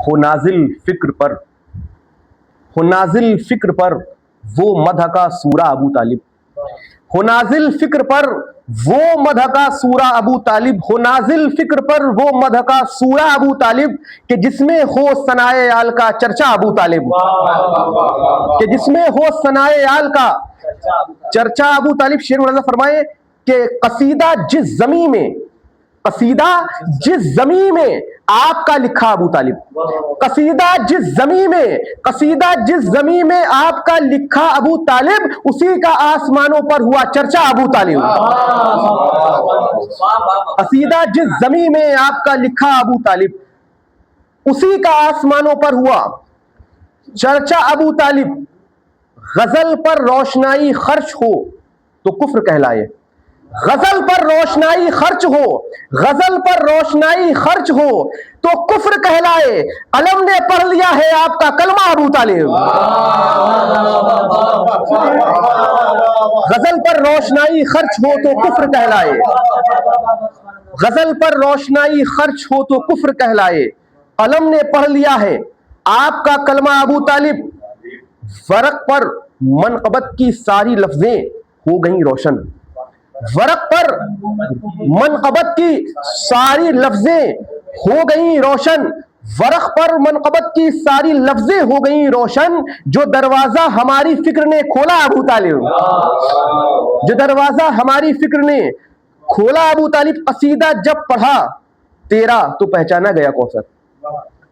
ہو نازل فکر پر وہ مدح کا سورہ ابو طالب، ہو نازل فکر پر وہ مدح کا سورہ ابو طالب، ہو نازل فکر پر وہ مدح کا سورہ ابو طالب، کہ جس میں ہو ثنائے آل کا چرچا ابو طالب، کہ جس میں ہو ثنائے آل کا چرچا ابو طالب۔ شیر مولانا فرمائے کہ قصیدہ جس زمین میں آپ کا لکھا ابو طالب، قصیدہ جس زمین میں آپ کا لکھا ابو طالب، اسی کا آسمانوں پر ہوا چرچا ابو طالب۔ قصیدہ جس زمین میں آپ کا لکھا ابو طالب، اسی کا آسمانوں پر ہوا چرچا ابو طالب۔ غزل پر روشنائی خرچ ہو تو کفر کہلائے، غزل پر روشنائی خرچ ہو تو کفر کہلائے، علم نے پڑھ لیا ہے آپ کا کلمہ ابو طالب۔ غزل پر روشنائی خرچ ہو تو کفر کہلائے، غزل پر روشنائی خرچ ہو تو کفر کہلائے، علم نے پڑھ لیا ہے آپ کا کلمہ ابو طالب۔ ورق پر منقبت کی ساری لفظیں ہو گئیں روشن، ورق پر منقبت کی ساری لفظیں ہو گئیں روشن، ورق پر منقبت کی ساری لفظیں ہو گئیں روشن، جو دروازہ ہماری فکر نے کھولا ابو طالب، جو دروازہ ہماری فکر نے کھولا ابو طالب۔ قصیدہ جب پڑھا تیرا تو پہچانا گیا کوثر،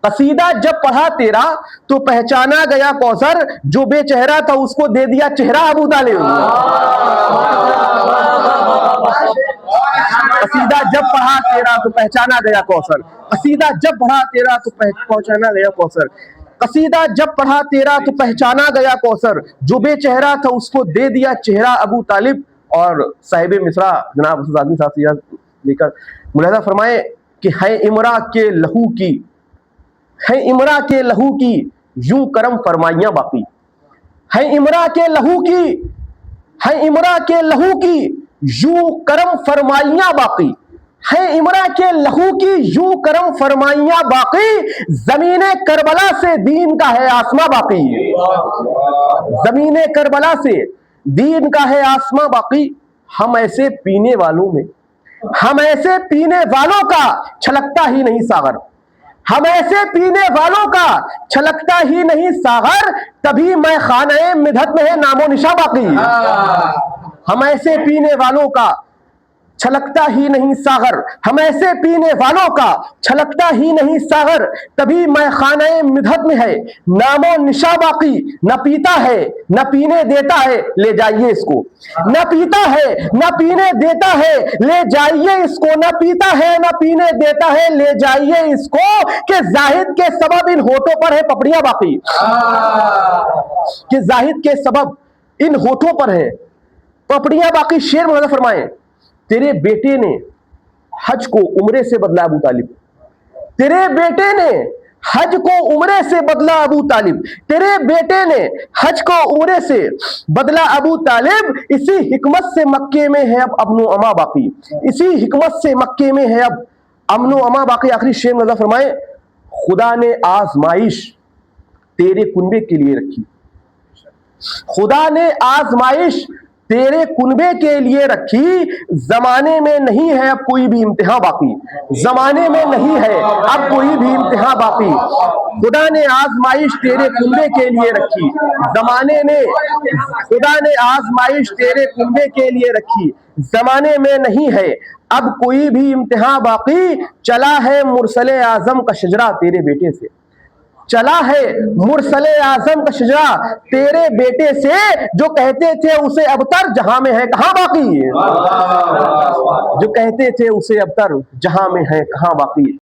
قصیدہ جب پڑھا تیرا تو پہچانا گیا کوثر، جو بے چہرہ تھا اس کو دے دیا چہرہ ابو طالب۔ قصیدہ جب پڑھا تیرا تو پہچانا گیا کوثر، قصیدہ جب پڑھا تیرا تو پہچانا گیا کوثر، قصیدہ جب پڑھا تیرا تو پہچانا گیا کوثر، جو بے چہرہ تھا اس کو دے دیا چہرہ ابو طالب۔ اور صاحب مصرع جناب اسد اعظمی صاحب سے لے کر ملاحظہ فرمائے کہ ہے امرا کے لہو کی، ہے امرا کے لہو کی یوں کرم فرمائیاں باقی، ہے امرا کے لہو کی، ہے امرا کے لہو کی یوں کرم فرمائیاں باقی، ہے امرا کے لہو کی یوں کرم فرمائیاں باقی، زمین کربلا سے دین کا ہے آسماں باقی، زمین کربلا سے دین کا ہے آسماں باقی۔ ہم ایسے پینے والوں میں، ہم ایسے پینے والوں کا چھلکتا ہی نہیں ساغر، ہم ایسے پینے والوں کا چھلکتا ہی نہیں ساغر، تبھی میں خانہ مدحت میں ہے نام و نشاں باقی، ہم ایسے پینے والوں کا چھلکتا ہی نہیں ساغر، ہم ایسے پینے والوں کا چھلکتا ہی نہیں ساغر، تبھی میں خانہ مدحت میں ہے نام و نشاں باقی۔ نہ پیتا ہے نہ پینے دیتا ہے لے جائیے اس کو، نہ پیتا ہے نہ پینے دیتا ہے لے جائیے اس کو، نہ پیتا ہے نہ پینے دیتا ہے لے جائیے اس کو، کہ زاہد کے سبب ان ہونٹوں پر ہے پپڑیاں باقی، کہ زاہد کے سبب ان ہونٹوں پر ہے پپڑیاں باقی۔ شیر مولانا فرمائے تیرے بیٹے نے حج کو عمرے سے بدلا ابو طالب، تیرے بیٹے نے حج کو عمرے سے بدلا ابو طالب، تیرے بیٹے نے حج کو عمرے سے بدلا ابو طالب، اسی حکمت سے مکے میں ہے اب امن و اما باقی، اسی حکمت سے مکے میں ہے اب امن و اما باقی۔ آخری شیر مولانا فرمائے خدا نے آزمائش تیرے کنبے کے لیے رکھی، خدا نے آزمائش تیرے کنبے کے لیے رکھی، زمانے میں نہیں ہے اب کوئی بھی امتحان باقی، زمانے میں نہیں ہے اب کوئی بھی امتحان باقی، خدا نے آزمائش تیرے کنبے کے لیے رکھی، زمانے نے خدا نے آزمائش تیرے کنبے کے لیے رکھی، زمانے میں نہیں ہے اب کوئی بھی امتحان باقی، چلا ہے مرسل اعظم کا شجرہ تیرے بیٹے سے، چلا ہے مرسل اعظم کا شجرہ تیرے بیٹے سے، جو کہتے تھے اسے ابتر جہاں میں ہے کہاں باقی، جو کہتے تھے اسے ابتر جہاں میں ہے کہاں باقی۔